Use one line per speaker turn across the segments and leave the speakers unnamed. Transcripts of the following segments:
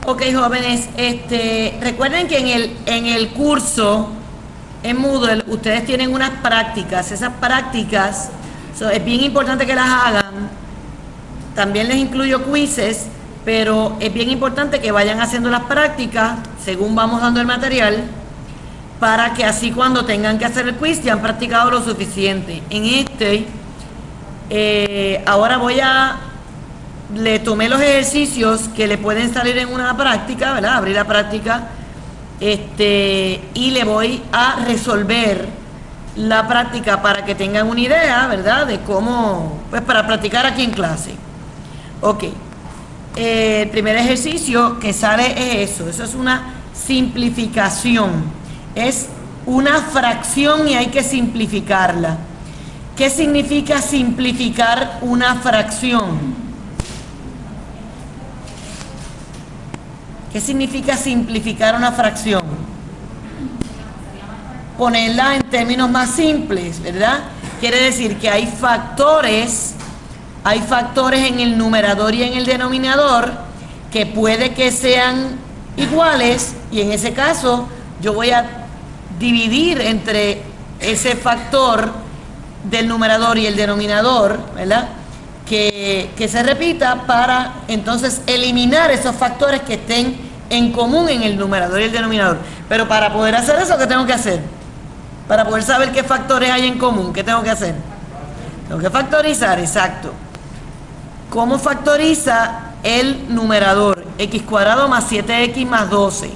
Ok, jóvenes, recuerden que en el curso, en Moodle, ustedes tienen unas prácticas. Esas prácticas, es bien importante que las hagan. También les incluyo quizzes, pero es bien importante que vayan haciendo las prácticas según vamos dando el material, para que así cuando tengan que hacer el quiz ya han practicado lo suficiente. Ahora le tomé los ejercicios que le pueden salir en una práctica, ¿verdad? Abrir la práctica, y le voy a resolver la práctica para que tengan una idea, ¿verdad? De cómo, pues para practicar aquí en clase. Ok. El primer ejercicio que sale es eso es una simplificación. Es una fracción y hay que simplificarla. ¿Qué significa simplificar una fracción? ¿Qué significa simplificar una fracción? Ponerla en términos más simples, ¿verdad? Quiere decir que hay factores en el numerador y en el denominador que puede que sean iguales, y en ese caso yo voy a dividir entre ese factor del numerador y el denominador, ¿verdad? Que se repita, para entonces eliminar esos factores que estén en común en el numerador y el denominador. Pero para poder hacer eso, ¿qué tengo que hacer? Para poder saber qué factores hay en común, ¿qué tengo que hacer? Tengo que factorizar, exacto. ¿Cómo factoriza el numerador? X cuadrado más 7x más 12.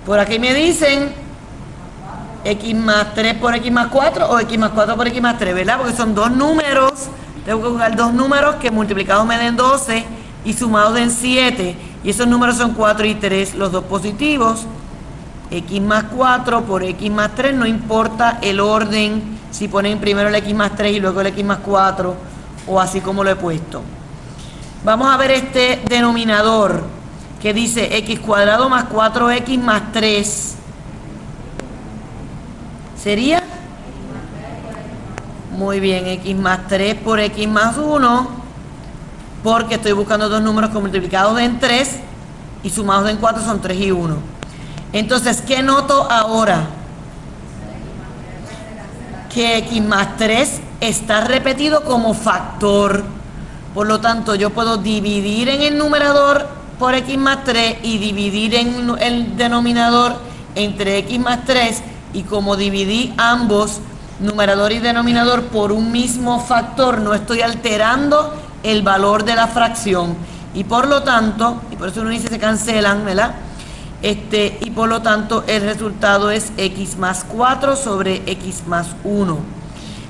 Por aquí me dicen x más 3 por x más 4 o x más 4 por x más 3, ¿verdad? Porque son dos números, tengo que buscar dos números que multiplicados me den 12 y sumados den 7, y esos números son 4 y 3, los dos positivos. X más 4 por x más 3, no importa el orden, si ponen primero el x más 3 y luego el x más 4, o así como lo he puesto. Vamos a ver este denominador que dice x cuadrado más 4x más 3. ¿Sería? Muy bien, x más 3 por x más 1, porque estoy buscando dos números que multiplicados den 3 y sumados den 4 son 3 y 1. Entonces, ¿qué noto ahora? Que x más 3 está repetido como factor. Por lo tanto, yo puedo dividir en el numerador por x más 3 y dividir en el denominador entre x más 3. Y como dividí ambos, numerador y denominador, por un mismo factor, no estoy alterando el valor de la fracción. Y por lo tanto, y por eso uno dice se cancelan, ¿verdad? Y por lo tanto el resultado es x más 4 sobre x más 1.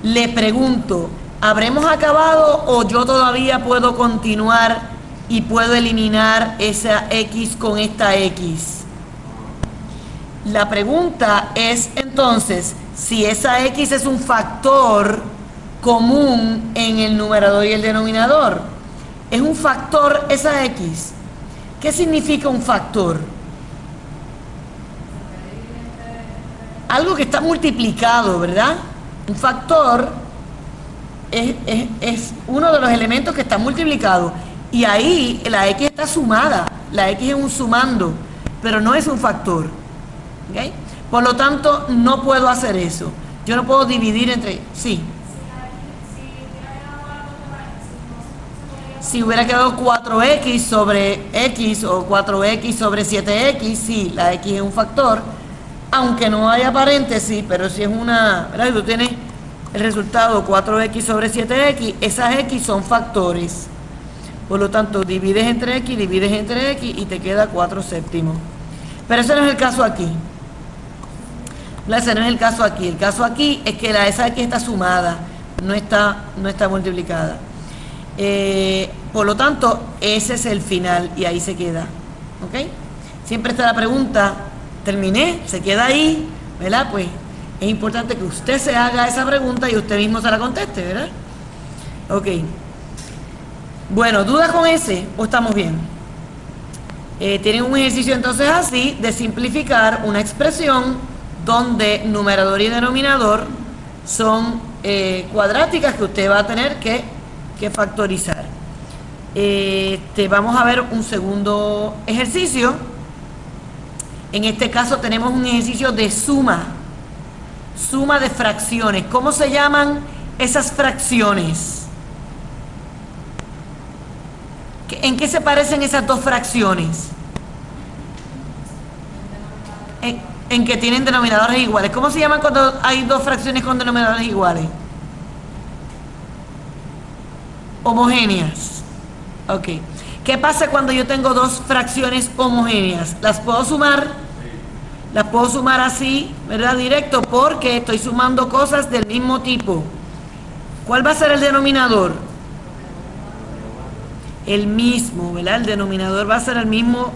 Le pregunto, ¿habremos acabado o yo todavía puedo continuar y puedo eliminar esa x con esta x? La pregunta es entonces si esa x es un factor común en el numerador y el denominador. ¿Es un factor esa x? ¿Qué significa un factor? Algo que está multiplicado, ¿verdad? Un factor es uno de los elementos que está multiplicado, y ahí la x está sumada, la x es un sumando, pero no es un factor. ¿Okay? Por lo tanto, no puedo hacer eso. Yo no puedo dividir entre... Sí. Si hubiera quedado 4x sobre x o 4x sobre 7x, sí, la x es un factor, aunque no haya paréntesis, pero si es una... ¿verdad? Tú tienes el resultado 4x sobre 7x, esas x son factores. Por lo tanto, divides entre x y te queda 4 séptimos. Pero ese no es el caso aquí. Ese no es el caso aquí. El caso aquí es que esa x está sumada, no está multiplicada. Por lo tanto, ese es el final y ahí se queda. ¿Ok? Siempre está la pregunta, terminé, se queda ahí, ¿verdad? Pues es importante que usted se haga esa pregunta y usted mismo se la conteste, ¿verdad? Ok. Bueno, ¿dudas con ese o estamos bien? Tienen un ejercicio entonces así de simplificar una expresión donde numerador y denominador son cuadráticas que usted va a tener que factorizar. Vamos a ver un segundo ejercicio. En este caso tenemos un ejercicio de suma de fracciones. ¿Cómo se llaman esas fracciones? ¿En qué se parecen esas dos fracciones? En que tienen denominadores iguales. ¿Cómo se llaman cuando hay dos fracciones con denominadores iguales? Homogéneas. Ok. ¿Qué pasa cuando yo tengo dos fracciones homogéneas? ¿Las puedo sumar? Las puedo sumar así, ¿verdad? Directo, porque estoy sumando cosas del mismo tipo. ¿Cuál va a ser el denominador? El mismo, ¿verdad? El denominador va a ser el mismo,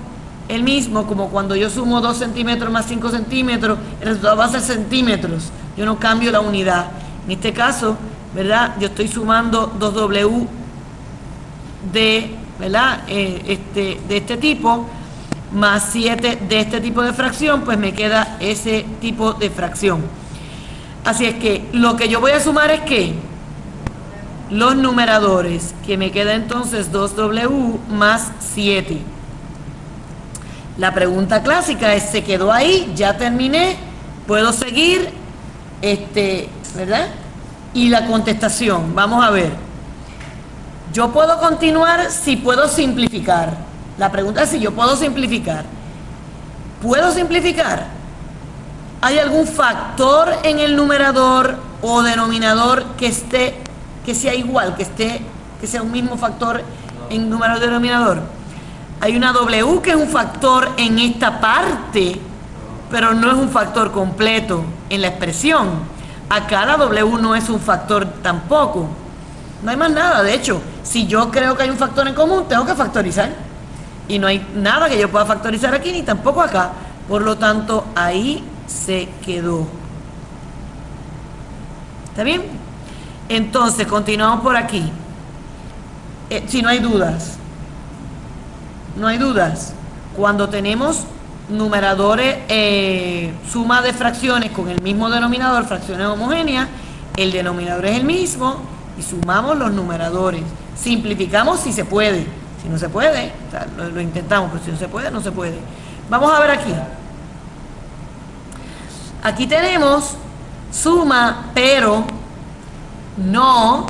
como cuando yo sumo 2 centímetros más 5 centímetros, el resultado va a ser centímetros. Yo no cambio la unidad. En este caso, ¿verdad? Yo estoy sumando 2W de, ¿verdad? De este tipo, más 7 de este tipo de fracción, pues me queda ese tipo de fracción. Así es que lo que yo voy a sumar es que los numeradores, que me queda entonces 2W más 7. La pregunta clásica es, ¿se quedó ahí? Ya terminé, ¿puedo seguir? ¿Verdad? Y la contestación, vamos a ver. Yo puedo continuar si puedo simplificar. La pregunta es si yo puedo simplificar. ¿Puedo simplificar? ¿Hay algún factor en el numerador o denominador que sea igual, que sea un mismo factor en numerador y denominador? Hay una W que es un factor en esta parte, pero no es un factor completo en la expresión. Acá la W no es un factor tampoco. No hay más nada. De hecho, si yo creo que hay un factor en común, tengo que factorizar. Y no hay nada que yo pueda factorizar aquí, ni tampoco acá. Por lo tanto, ahí se quedó. ¿Está bien? Entonces, continuamos por aquí. Si no hay dudas. No hay dudas. Cuando tenemos numeradores, suma de fracciones con el mismo denominador, fracciones homogéneas, el denominador es el mismo y sumamos los numeradores. Simplificamos si se puede. Si no se puede, o sea, lo intentamos, pero si no se puede, no se puede. Vamos a ver aquí. Aquí tenemos suma, pero no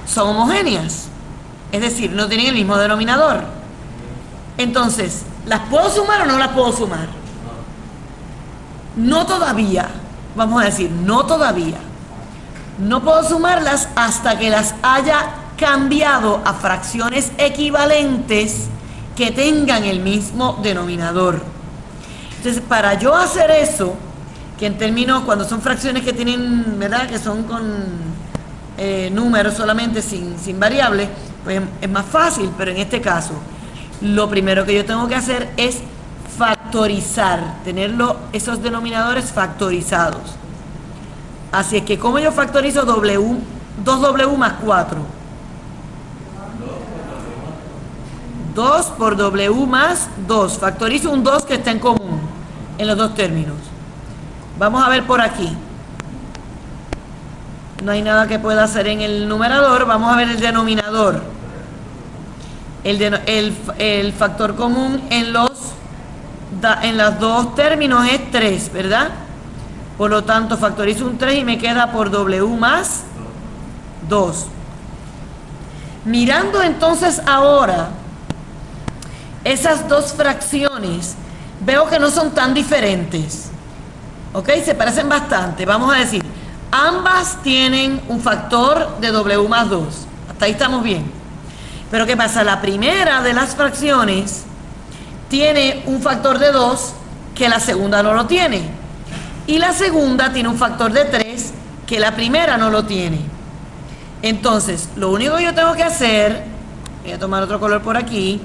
son homogéneas. Es decir, no tienen el mismo denominador. Entonces, ¿las puedo sumar o no las puedo sumar? No todavía. Vamos a decir, no todavía. No puedo sumarlas hasta que las haya cambiado a fracciones equivalentes que tengan el mismo denominador. Entonces, para yo hacer eso, que en términos, cuando son fracciones que tienen, ¿verdad?, que son con números solamente, sin variables, pues es más fácil. Pero en este caso, lo primero que yo tengo que hacer es factorizar, esos denominadores factorizados. Así es que, ¿cómo yo factorizo 2W más 4? 2 por W más 2. Factorizo un 2 que está en común en los dos términos. Vamos a ver por aquí. No hay nada que pueda hacer en el numerador. Vamos a ver el denominador. El factor común en los dos términos es 3, ¿verdad? Por lo tanto, factorizo un 3 y me queda por W más 2. Mirando entonces ahora esas dos fracciones, veo que no son tan diferentes. ¿Ok? Se parecen bastante. Vamos a decir, ambas tienen un factor de W más 2. Hasta ahí estamos bien. Pero ¿qué pasa? La primera de las fracciones tiene un factor de 2 que la segunda no lo tiene. Y la segunda tiene un factor de 3 que la primera no lo tiene. Entonces, lo único que yo tengo que hacer, voy a tomar otro color por aquí,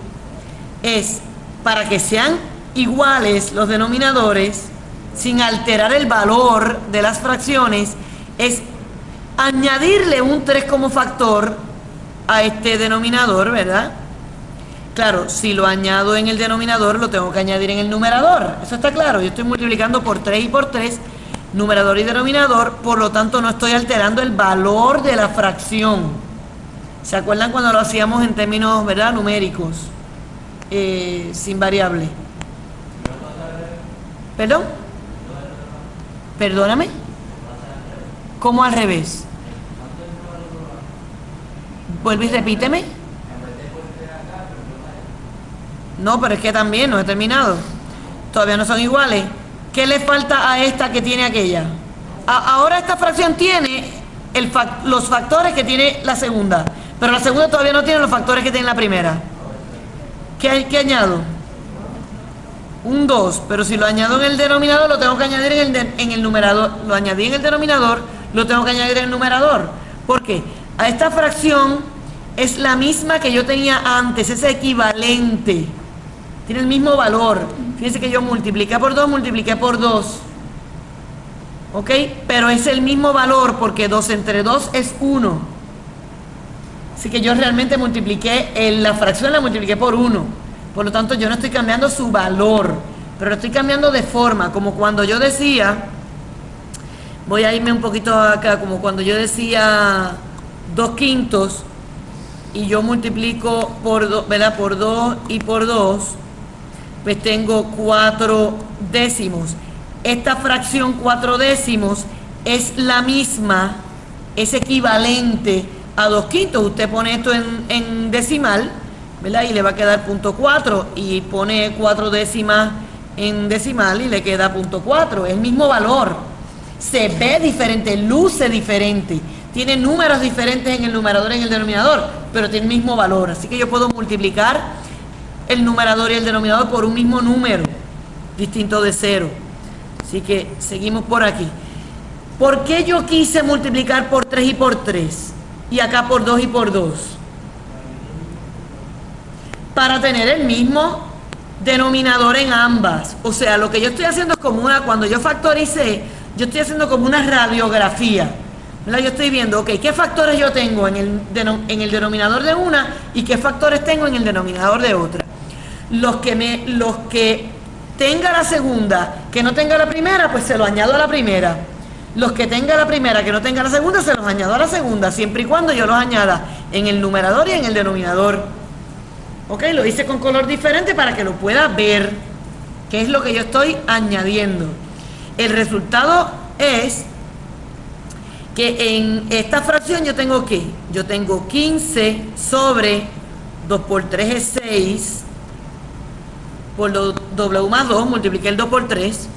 es, para que sean iguales los denominadores, sin alterar el valor de las fracciones, es añadirle un 3 como factor a este denominador, ¿verdad? Claro, si lo añado en el denominador, lo tengo que añadir en el numerador. Eso está claro. Yo estoy multiplicando por 3 y por 3, numerador y denominador, por lo tanto no estoy alterando el valor de la fracción. ¿Se acuerdan cuando lo hacíamos en términos, verdad, numéricos? Sin variable. ¿Perdón? Perdóname. ¿Cómo al revés? Vuelve y repíteme. No, pero es que también no he terminado. Todavía no son iguales. ¿Qué le falta a esta que tiene aquella? Ahora esta fracción tiene los factores que tiene la segunda, pero la segunda todavía no tiene los factores que tiene la primera. ¿Qué añado? Un 2, pero si lo añado en el denominador, lo tengo que añadir en el numerador. Lo añadí en el denominador, lo tengo que añadir en el numerador. ¿Por qué? A esta fracción es la misma que yo tenía antes, es equivalente. Tiene el mismo valor. Fíjense que yo multipliqué por 2, multipliqué por 2. ¿Ok? Pero es el mismo valor porque 2 entre 2 es 1. Así que yo realmente multipliqué, la fracción la multipliqué por 1. Por lo tanto, yo no estoy cambiando su valor, pero lo estoy cambiando de forma. Como cuando yo decía, voy a irme un poquito acá, como cuando yo decía 2/5 y yo multiplico por 2, ¿verdad? Por 2 y por 2, pues tengo 4 décimos. Esta fracción 4 décimos es la misma, es equivalente a 2/5. Usted pone esto en decimal, ¿verdad? Y le va a quedar 0.4 y pone 4 décimas en decimal y le queda 0.4. Es el mismo valor. Se ve diferente, luce diferente. Tiene números diferentes en el numerador y en el denominador, pero tiene el mismo valor. Así que yo puedo multiplicar el numerador y el denominador por un mismo número, distinto de 0. Así que seguimos por aquí. ¿Por qué yo quise multiplicar por 3 y por 3? Y acá por 2 y por 2. Para tener el mismo denominador en ambas. O sea, lo que yo estoy haciendo es como cuando yo factoricé, yo estoy haciendo como una radiografía. ¿Verdad? Yo estoy viendo, ok, ¿qué factores yo tengo en el denominador de una y qué factores tengo en el denominador de otra? Los que tenga la segunda, que no tenga la primera, pues se lo añado a la primera. Los que tenga la primera, que no tenga la segunda, se los añado a la segunda, siempre y cuando yo los añada en el numerador y en el denominador. Ok, lo hice con color diferente para que lo pueda ver, qué es lo que yo estoy añadiendo. El resultado es que en esta fracción yo tengo ¿qué? Yo tengo 15 sobre 2 por 3 es 6, por W más 2, multipliqué el 2 por 3.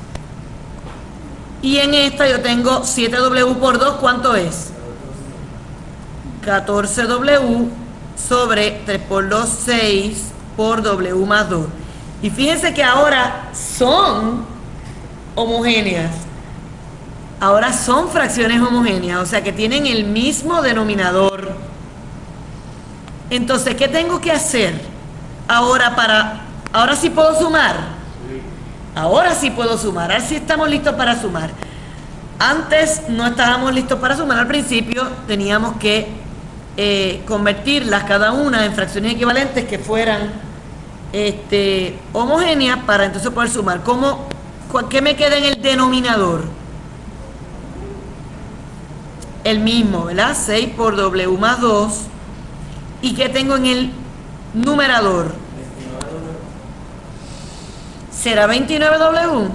Y en esta yo tengo 7W por 2, ¿cuánto es? 14W sobre 3 por 2, 6 por W más 2. Y fíjense que ahora son homogéneas. Ahora son fracciones homogéneas, o sea que tienen el mismo denominador. Entonces, ¿qué tengo que hacer ahora ahora sí puedo sumar? Ahora sí puedo sumar, ahora sí estamos listos para sumar. Antes no estábamos listos para sumar, al principio teníamos que convertirlas cada una en fracciones equivalentes que fueran homogéneas para entonces poder sumar. ¿Qué me queda en el denominador? El mismo, ¿verdad? 6 por W más 2. ¿Y qué tengo en el numerador? ¿Será 29W?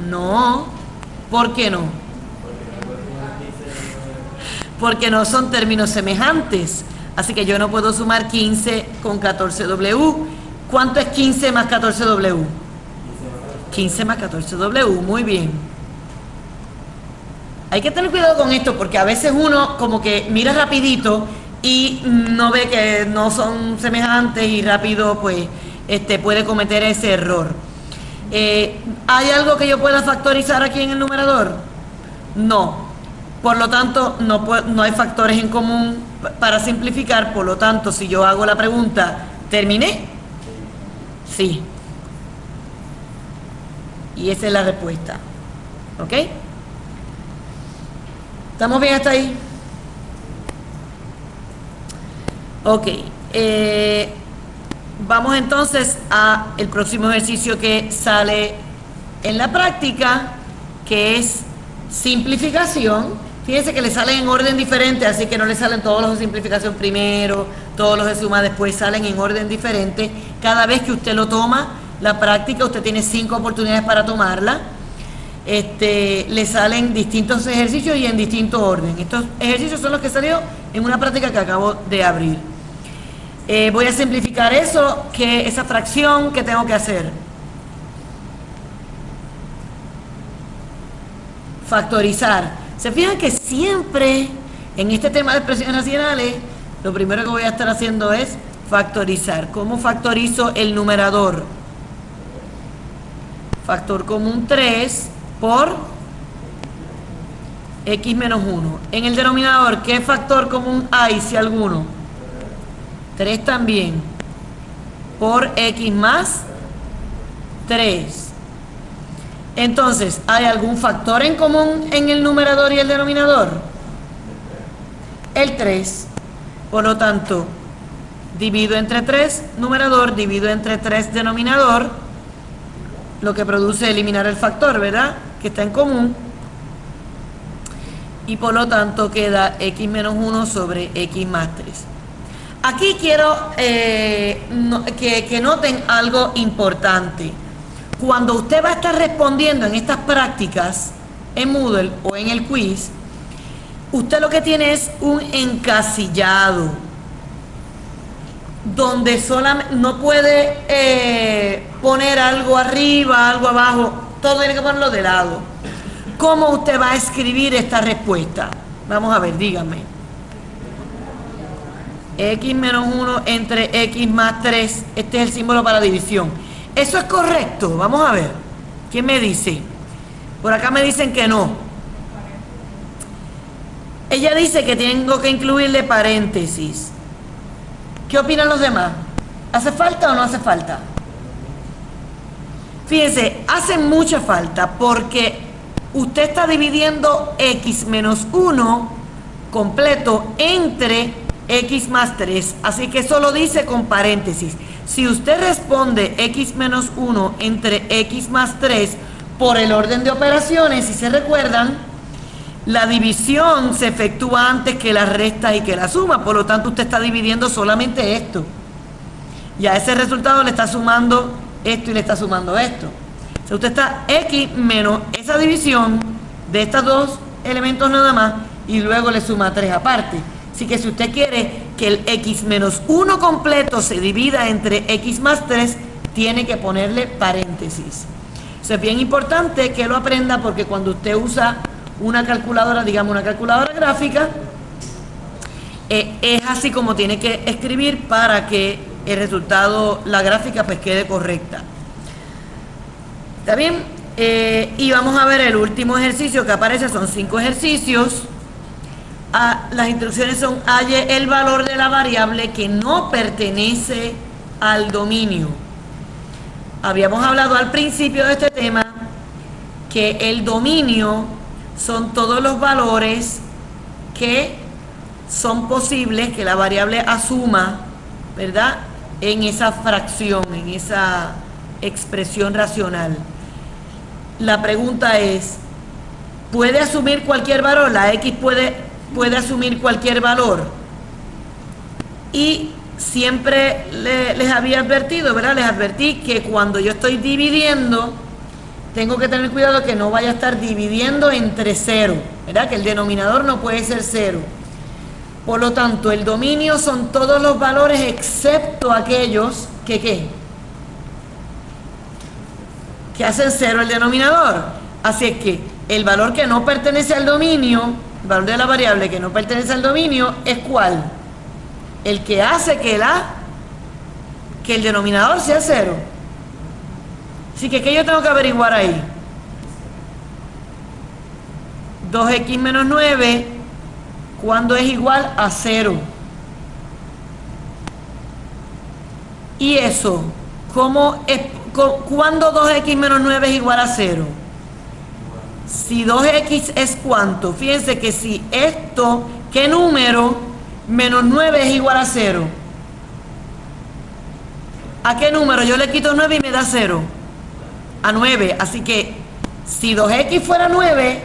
No. ¿Por qué no? Porque no son términos semejantes. Así que yo no puedo sumar 15 con 14W. ¿Cuánto es 15 más 14W? 15 más 14W, muy bien. Hay que tener cuidado con esto porque a veces uno como que mira rapidito y no ve que no son semejantes y rápido pues puede cometer ese error. ¿Hay algo que yo pueda factorizar aquí en el numerador? No. Por lo tanto, no hay factores en común para simplificar. Por lo tanto, si yo hago la pregunta, ¿terminé? Sí. Y esa es la respuesta. ¿Ok? ¿Estamos bien hasta ahí? Ok. Vamos entonces al próximo ejercicio que sale en la práctica, que es simplificación. Fíjense que le salen en orden diferente, así que no le salen todos los de simplificación primero, todos los de suma después, salen en orden diferente. Cada vez que usted lo toma, la práctica, usted tiene 5 oportunidades para tomarla. Le salen distintos ejercicios y en distinto orden. Estos ejercicios son los que salió en una práctica que acabo de abrir. Voy a simplificar eso, esa fracción que tengo que hacer. Factorizar. Se fijan que siempre en este tema de expresiones racionales, lo primero que voy a estar haciendo es factorizar. ¿Cómo factorizo el numerador? Factor común 3 por x menos 1. En el denominador, ¿qué factor común hay, si alguno? 3 también. Por x más 3. Entonces, ¿hay algún factor en común en el numerador y el denominador? El 3. Por lo tanto, divido entre 3 numerador, divido entre 3 denominador, lo que produce eliminar el factor, ¿verdad? Que está en común. Y por lo tanto queda x menos 1 sobre x más 3. Aquí quiero que noten algo importante. Cuando usted va a estar respondiendo en estas prácticas, en Moodle o en el quiz, usted lo que tiene es un encasillado, donde solamente no puede poner algo arriba, algo abajo, todo tiene que ponerlo de lado. ¿Cómo usted va a escribir esta respuesta? Vamos a ver, díganme. X menos 1 entre x más 3, este es el símbolo para división. ¿Eso es correcto? Vamos a ver. ¿Quién me dice? Por acá me dicen que no. Ella dice que tengo que incluirle paréntesis. ¿Qué opinan los demás? ¿Hace falta o no hace falta? Fíjense, hace mucha falta porque usted está dividiendo x menos 1 completo entre x más 3. Así que eso lo dice con paréntesis. Si usted responde x menos 1 entre x más 3 por el orden de operaciones, si se recuerdan, la división se efectúa antes que la resta y que la suma. Por lo tanto, usted está dividiendo solamente esto. Y a ese resultado le está sumando esto y le está sumando esto. O sea, usted está x menos esa división de estos dos elementos nada más y luego le suma 3 aparte. Así que si usted quiere que el x menos 1 completo se divida entre x más 3, tiene que ponerle paréntesis. Eso es bien importante que lo aprenda porque cuando usted usa una calculadora, digamos una calculadora gráfica, es así como tiene que escribir para que el resultado, la gráfica pues quede correcta. ¿Está bien? Y vamos a ver el último ejercicio que aparece, son 5 ejercicios. Las instrucciones son: halle el valor de la variable que no pertenece al dominio. Habíamos hablado al principio de este tema que el dominio son todos los valores que son posibles que la variable asuma, ¿verdad?, en esa fracción, en esa expresión racional. La pregunta es, ¿puede asumir cualquier valor? La X puede asumir cualquier valor. Y siempre les había advertido, ¿verdad? Les advertí que cuando yo estoy dividiendo, tengo que tener cuidado que no vaya a estar dividiendo entre 0, ¿verdad? Que el denominador no puede ser 0. Por lo tanto, el dominio son todos los valores excepto aquellos que ¿qué? Que hacen 0 el denominador. Así es que el valor que no pertenece al dominio, el valor de la variable que no pertenece al dominio, ¿es cuál? El que hace que el denominador sea 0. Así que ¿qué yo tengo que averiguar ahí? 2x menos 9, ¿cuándo es igual a 0? Y eso, ¿cuándo 2x menos 9 es igual a 0? Si 2x es ¿cuánto? Fíjense que si esto, ¿qué número? Menos 9 es igual a 0. ¿A qué número? Yo le quito 9 y me da 0. A 9. Así que si 2x fuera 9,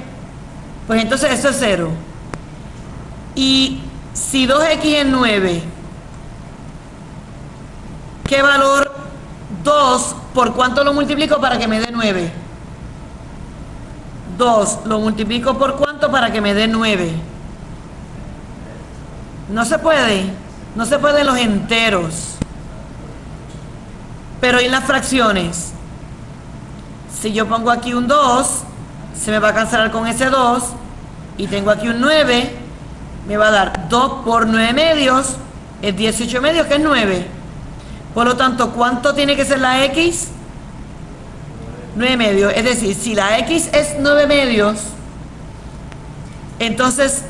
pues entonces eso es 0. Y si 2x es 9, ¿qué valor 2 por cuánto lo multiplico para que me dé 9? 2 lo multiplico por cuánto para que me dé 9. No se puede. No se pueden los enteros. Pero en las fracciones, si yo pongo aquí un 2, se me va a cancelar con ese 2, y tengo aquí un 9, me va a dar 2 por 9 medios, es 18 medios, que es 9. Por lo tanto, ¿cuánto tiene que ser la x? 9 medios. Es decir, si la x es 9 medios, entonces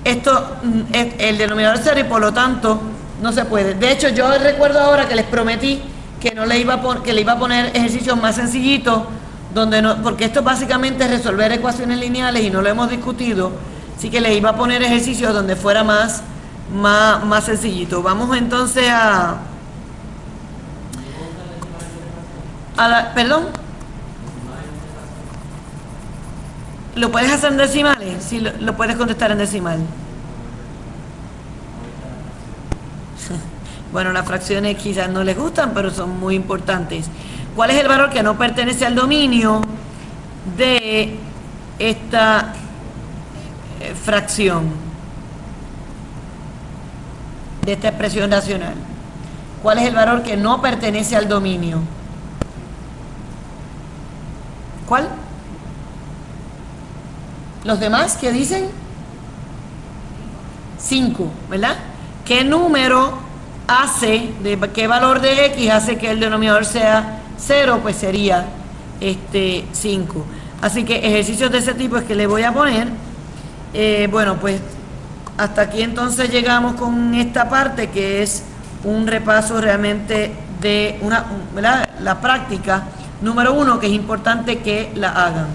esto es el denominador 0 y por lo tanto no se puede. De hecho, yo recuerdo ahora que les prometí que no le iba a poner ejercicios más sencillitos, donde no, porque esto básicamente es resolver ecuaciones lineales y no lo hemos discutido, así que le iba a poner ejercicios donde fuera más sencillito. Vamos entonces perdón, ¿lo puedes hacer en decimales? Sí, lo puedes contestar en decimal. Bueno, las fracciones quizás no les gustan, pero son muy importantes. ¿Cuál es el valor que no pertenece al dominio de esta fracción? De esta expresión racional. ¿Cuál es el valor que no pertenece al dominio? ¿Cuál? ¿Los demás qué dicen? 5, ¿verdad? ¿Qué número hace, qué valor de x hace que el denominador sea 0? Pues sería 5. Así que ejercicios de ese tipo es que le voy a poner. Bueno, pues hasta aquí entonces llegamos con esta parte, que es un repaso realmente de ¿verdad? La práctica número 1, que es importante que la hagan.